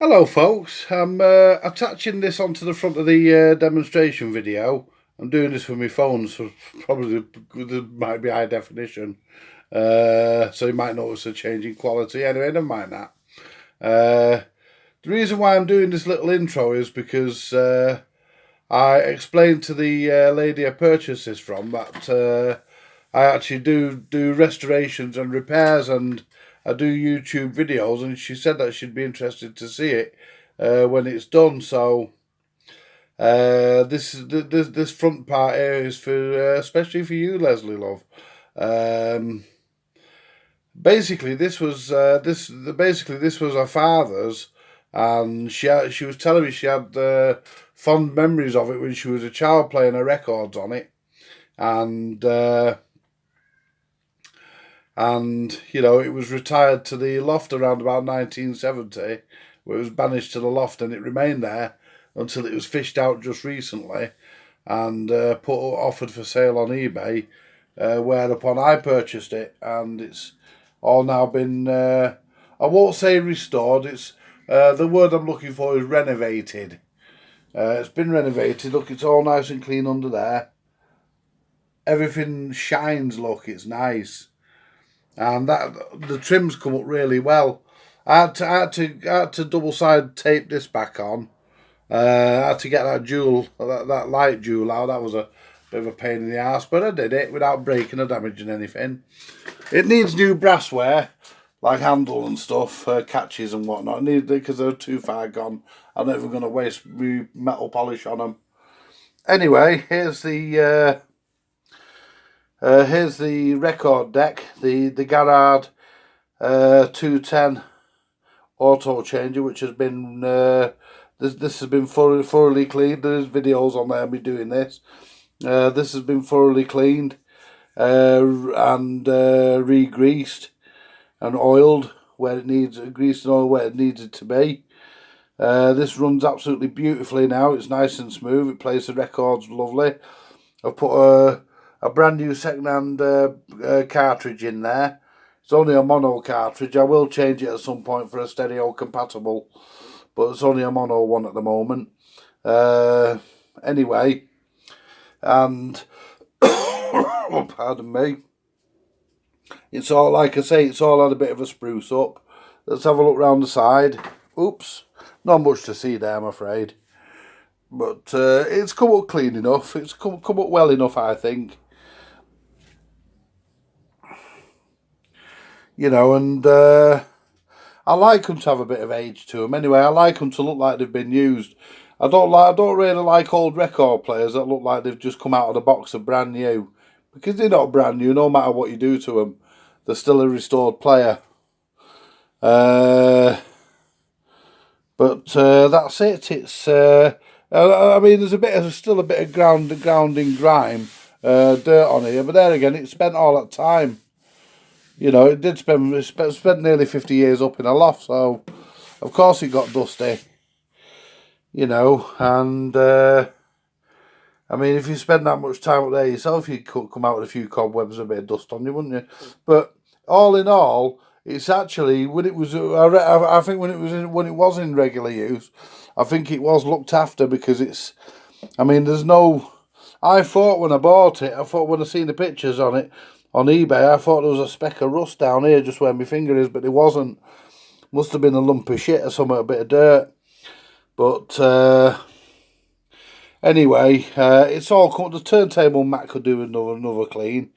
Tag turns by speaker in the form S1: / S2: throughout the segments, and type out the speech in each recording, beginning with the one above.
S1: Hello folks, I'm attaching this onto the front of the demonstration video. I'm doing this with my phone, so probably there might be high definition. So you might notice a change in quality. Anyway, never mind that. The reason why I'm doing this little intro is because I explained to the lady I purchased this from that I actually do restorations and repairs, and I do YouTube videos, and she said that she'd be interested to see it when it's done. So this front part here is for especially for you, Leslie love. Basically, this was her father's, and she was telling me she had fond memories of it when she was a child, playing her records on it, and you know, it was retired to the loft around about 1970, where it was banished to the loft, and it remained there until it was fished out just recently and offered for sale on eBay, whereupon I purchased it, and it's all now been I won't say restored, it's the word I'm looking for is renovated. It's been renovated. Look, it's all nice and clean under there. Everything shines. Look, it's nice. And that the trims come up really well. I had to double side tape this back on. I had to get that that light jewel out. That was a bit of a pain in the ass, but I did it without breaking or damaging anything. It needs new brassware, like handle and stuff, catches and whatnot. Because they're too far gone. I'm never going to waste metal polish on them. Anyway, here's the record deck, the Garrard 210 auto changer, which has been this has been thoroughly cleaned. There's videos on there of me doing this. This has been thoroughly cleaned and re-greased and oiled where it needs, greased and oiled where it needs it to be. This runs absolutely beautifully now. It's nice and smooth. It plays the records lovely. I've put a brand new second-hand cartridge in there. It's only a mono cartridge. I will change it at some point for a stereo compatible, but it's only a mono one at the moment. Anyway, and oh, pardon me. It's all, like I say, it's all had a bit of a spruce up. Let's have a look round the side. Oops, not much to see there, I'm afraid. But it's come up clean enough. It's come up well enough, I think. You know, and I like them to have a bit of age to them. Anyway, I like them to look like they've been used. I don't really like old record players that look like they've just come out of the box of brand new, because they're not brand new. No matter what you do to them, they're still a restored player. But that's it. It's I mean, there's still a bit of grounding grime, dirt on here, but there again, it spent all that time. You know, it did spent nearly 50 years up in a loft, so of course it got dusty. You know, and I mean, if you spend that much time up there yourself, you could come out with a few cobwebs, a bit of dust on you, wouldn't you? But all in all, it's actually, when it was, I think when it was in regular use, I think it was looked after, because it's, I mean, there's no, I thought when I bought it, when I seen the pictures on it on eBay, I thought there was a speck of rust down here just where my finger is, but there wasn't. Must have been a lump of shit or something, a bit of dirt. But anyway, it's all come. The turntable mat could do another clean,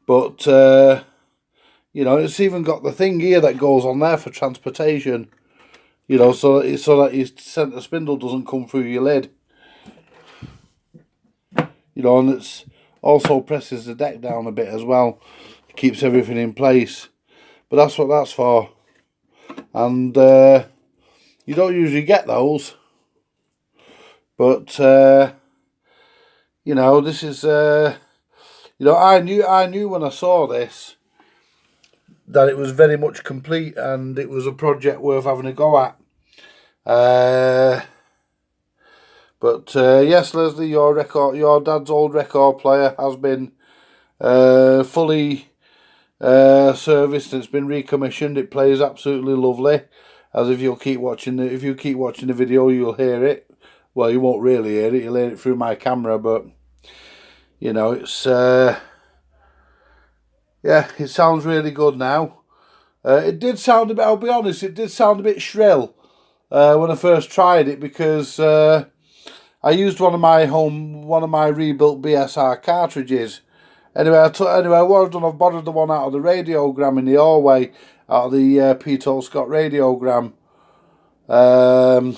S1: but you know, it's even got the thing here that goes on there for transportation. You know, so that your centre spindle doesn't come through your lid. You know, and it's also presses the deck down a bit as well. It keeps everything in place. But that's what that's for. And you don't usually get those. But you know, this is you know, I knew when I saw this that it was very much complete and it was a project worth having a go at. But yes, Leslie, your dad's old record player has been fully serviced. It's been recommissioned. It plays absolutely lovely. as if you keep watching the video, you'll hear it. Well, you won't really hear it. You'll hear it through my camera, but you know, it's yeah, it sounds really good now. It did sound a bit. I'll be honest, it did sound a bit shrill when I first tried it, because I used one of my rebuilt BSR cartridges. Anyway, what I've done, I've borrowed the one out of the radiogram in the hallway, out of the Peter Scott radiogram. And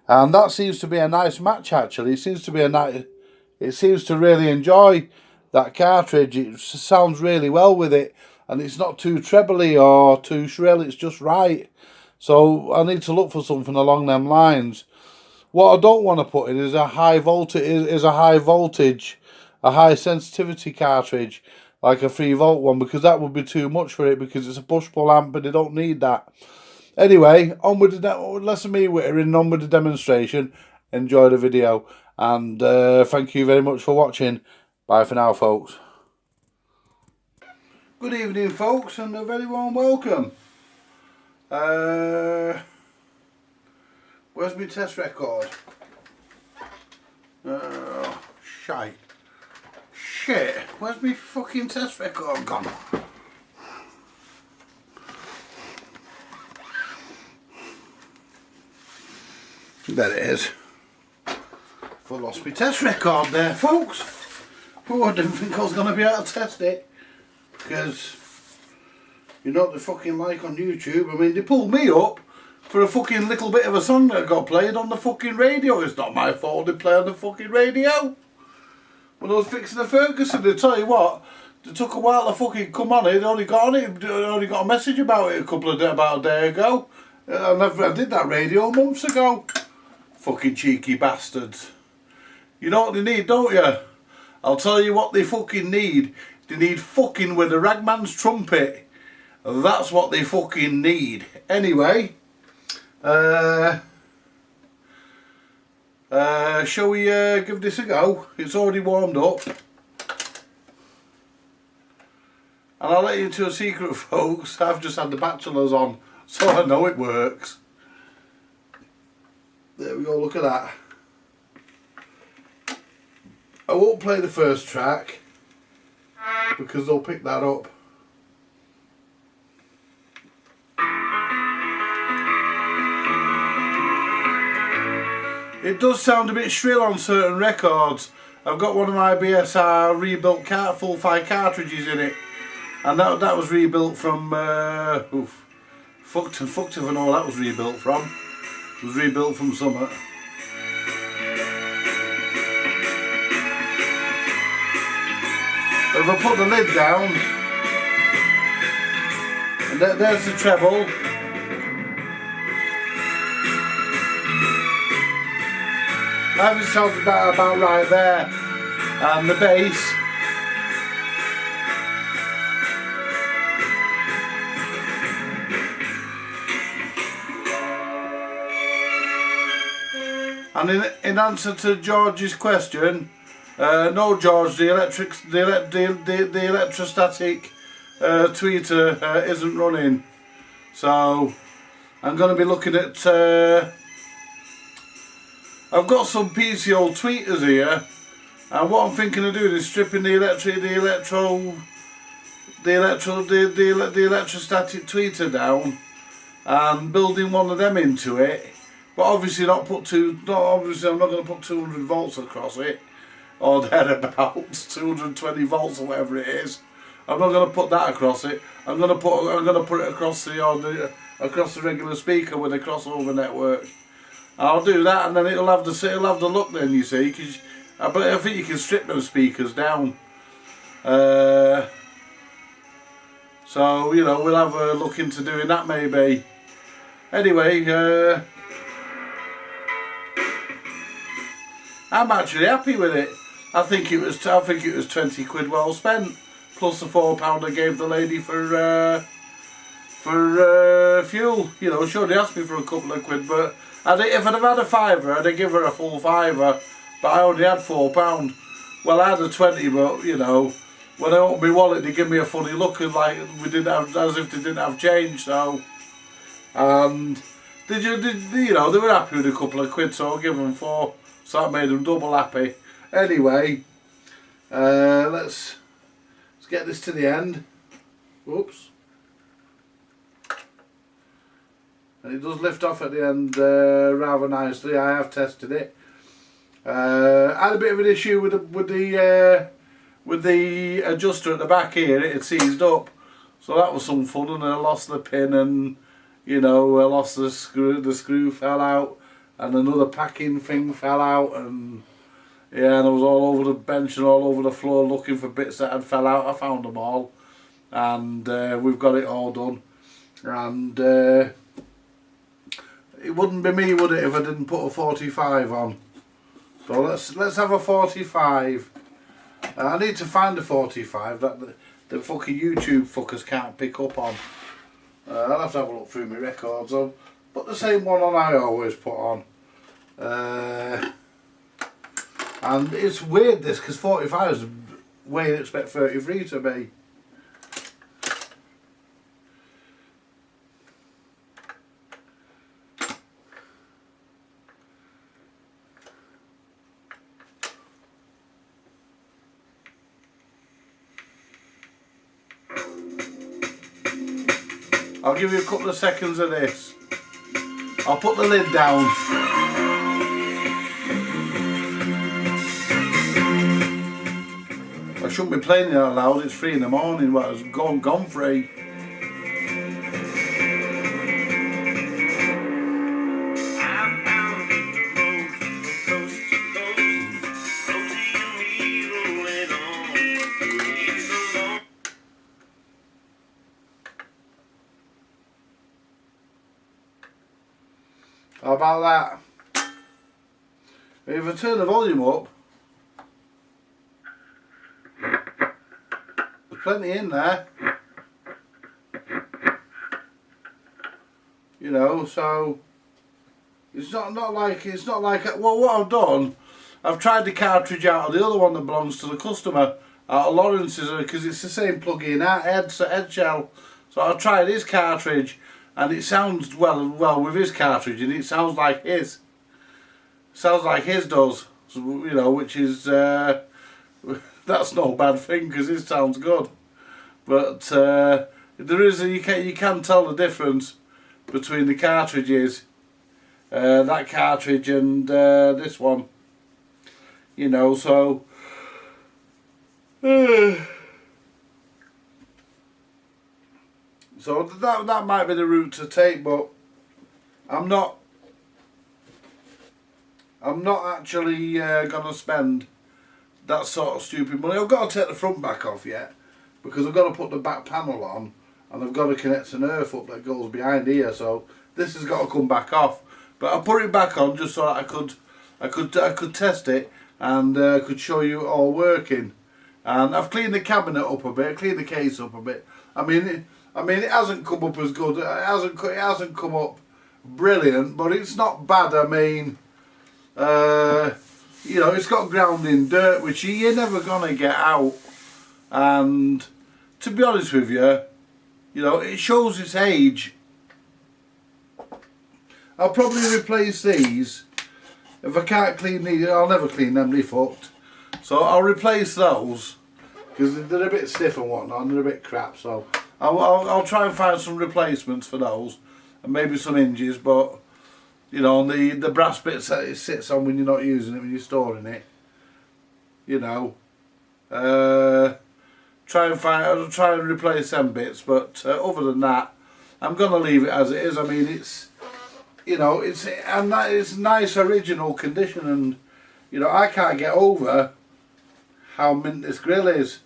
S1: that seems to be a nice match, actually. It seems to really enjoy that cartridge. It sounds really well with it, and it's not too trebly or too shrill. It's just right. So I need to look for something along them lines. What I don't want to put in is a high voltage, a high sensitivity cartridge, like a 3-volt one, because that would be too much for it, because it's a push-pull amp and they don't need that. Anyway, on with less of me wittering, on with the demonstration. Enjoy the video, and thank you very much for watching. Bye for now, folks. Good evening, folks, and a very warm welcome. Where's my test record? Shit, where's my fucking test record gone? There it is. I lost my test record there, folks. Oh, I didn't think I was going to be able to test it, because you know what they fucking like on YouTube. I mean, they pulled me up for a fucking little bit of a song that got played on the fucking radio. It's not my fault they play on the fucking radio. When I was fixing the Ferguson, they tell you what, it took a while to fucking come on it. They only got on it. They only got a message about it about a day ago. I did that radio months ago. Fucking cheeky bastards. You know what they need, don't you? I'll tell you what they fucking need. They need fucking with a ragman's trumpet. That's what they fucking need. Anyway, shall we give this a go? It's already warmed up. And I'll let you into a secret, folks. I've just had the bachelors on, so I know it works. There we go, look at that. I won't play the first track, because they'll pick that up. It does sound a bit shrill on certain records. I've got one of my BSR rebuilt full 5 cartridges in it, and that was rebuilt from fucked if I know that was rebuilt from. It was rebuilt from Summit. If I put the lid down, and there's the treble. I think it sounds about right there, and the bass. And in answer to George's question, no, George, the electrostatic tweeter isn't running. So I'm going to be looking at. I've got some PCO tweeters here, and what I'm thinking of doing is stripping the electrostatic tweeter down and building one of them into it. But obviously I'm not going to put 200 volts across it, or thereabouts, 220 volts or whatever it is. I'm not going to put that across it. I'm going to put it across the regular speaker with a crossover network. I'll do that, and then it'll have the look then, you see, because I think you can strip those speakers down. So you know, we'll have a look into doing that maybe. Anyway, I'm actually happy with it. I think it was 20 quid well spent, plus the £4 I gave the lady for fuel. You know, she only asked me for a couple of quid, but if I'd have had a fiver, I'd have given her a full fiver. But I only had £4. Well, I had a 20, but you know, when I opened my wallet, they give me a funny look, and like we didn't have, as if they didn't have change. So and you know, they were happy with a couple of quid, so I'll give them 4, so that made them double happy. Anyway, let's get this to the end. Whoops. And it does lift off at the end rather nicely. I have tested it. I had a bit of an issue with the adjuster at the back here. It had seized up, so that was some fun. And I lost the pin, and you know, I lost the screw. The screw fell out, and another packing thing fell out, and yeah, and I was all over the bench and all over the floor looking for bits that had fell out. I found them all, and we've got it all done. And it wouldn't be me, would it, if I didn't put a 45 on? So let's have a 45. I need to find a 45 that the fucking YouTube fuckers can't pick up on. I'll have to have a look through my records. I'll put the same one on I always put on. And it's weird this, because 45 is where you expect 33 to be. I'll give you a couple of seconds of this. I'll put the lid down. I shouldn't be playing it out loud, it's 3 in the morning, but it's gone 3. How about that? If I turn the volume up, there's plenty in there. You know, so it's not like well, what I've done, I've tried the cartridge out of the other one that belongs to the customer out of Lawrence's, because it's the same plug-in head shell. So I've tried his cartridge, and it sounds well with his cartridge, and it sounds like his. Sounds like his does, so, you know, which is that's no bad thing, because his sounds good. But there is you can tell the difference between the cartridges, that cartridge and this one. You know, so. So that might be the route to take, but I'm not actually gonna spend that sort of stupid money. I've got to take the front back off yet, because I've got to put the back panel on, and I've got to connect an earth up that goes behind here. So this has got to come back off. But I put it back on just so that I could test it, and could show you it all working. And I've cleaned the cabinet up a bit, cleaned the case up a bit. I mean, it hasn't come up as good. It hasn't come up brilliant, but it's not bad. I mean, you know, it's got ground in dirt, which you're never gonna get out. And to be honest with you, you know, it shows its age. I'll probably replace these. If I can't clean these, I'll never clean them. They're fucked. So I'll replace those, because they're a bit stiff and whatnot, and they're a bit crap. So I'll try and find some replacements for those, and maybe some hinges. But you know, the brass bits that it sits on when you're not using it, when you're storing it. You know, I'll try and replace them bits. But other than that, I'm gonna leave it as it is. I mean, it's, you know, it's nice original condition, and you know, I can't get over how mint this grill is.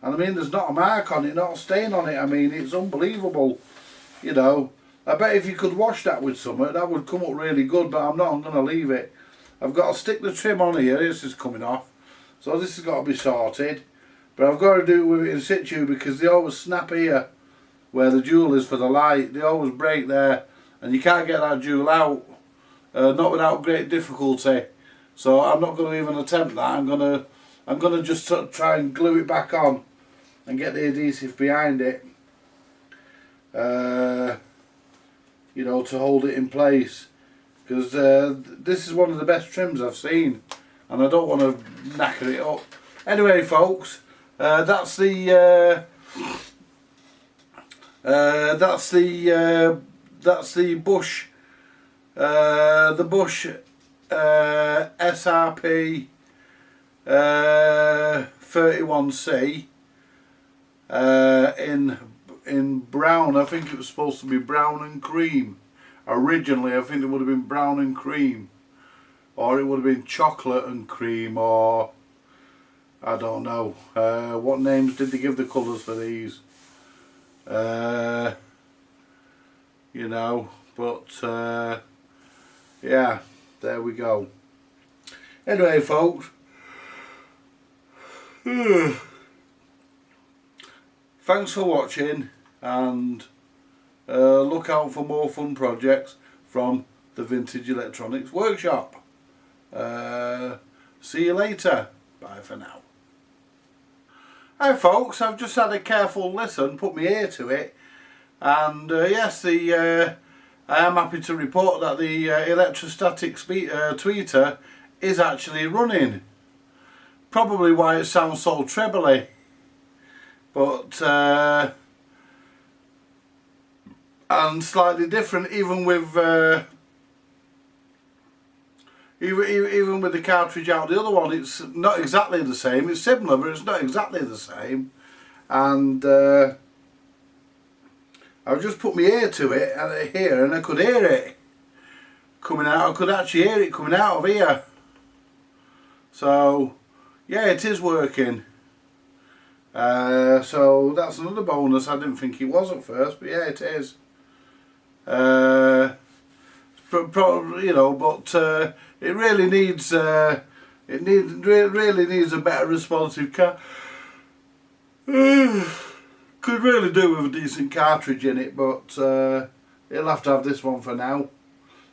S1: And I mean, there's not a mark on it, not a stain on it. I mean, it's unbelievable. You know, I bet if you could wash that with something, that would come up really good, but I'm not. I'm going to leave it. I've got to stick the trim on here. This is coming off, so this has got to be sorted. But I've got to do it with it in situ, because they always snap here where the jewel is for the light. They always break there, and you can't get that jewel out, not without great difficulty. So I'm not going to even attempt that. I'm gonna just try and glue it back on and get the adhesive behind it. you know, to hold it in place, because this is one of the best trims I've seen, and I don't want to knacker it up. Anyway, folks, that's the Bush SRP 31C in brown. I think it was supposed to be brown and cream. Originally, I think it would have been brown and cream, or it would have been chocolate and cream, or I don't know. What names did they give the colours for these? You know, but yeah, there we go. Anyway, folks, thanks for watching, and look out for more fun projects from the Vintage Electronics Workshop. See you later. Bye for now. Hi folks, I've just had a careful listen, put my ear to it, and yes, I am happy to report that the electrostatic tweeter is actually running. Probably why it sounds so trebly, but and slightly different, even with even with the cartridge out the other one. It's not exactly the same. It's similar, but it's not exactly the same. And I've just put my ear to it here, and I could hear it coming out. I could actually hear it coming out of here. So yeah, it is working. So that's another bonus. I didn't think it was at first, but yeah, it is. Probably, you know, but it really needs really needs a better responsive car. Could really do with a decent cartridge in it, but it'll have to have this one for now.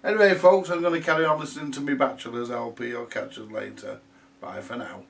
S1: Anyway, folks, I'm going to carry on listening to my Bachelor's LP. I'll catch us later. Bye for now.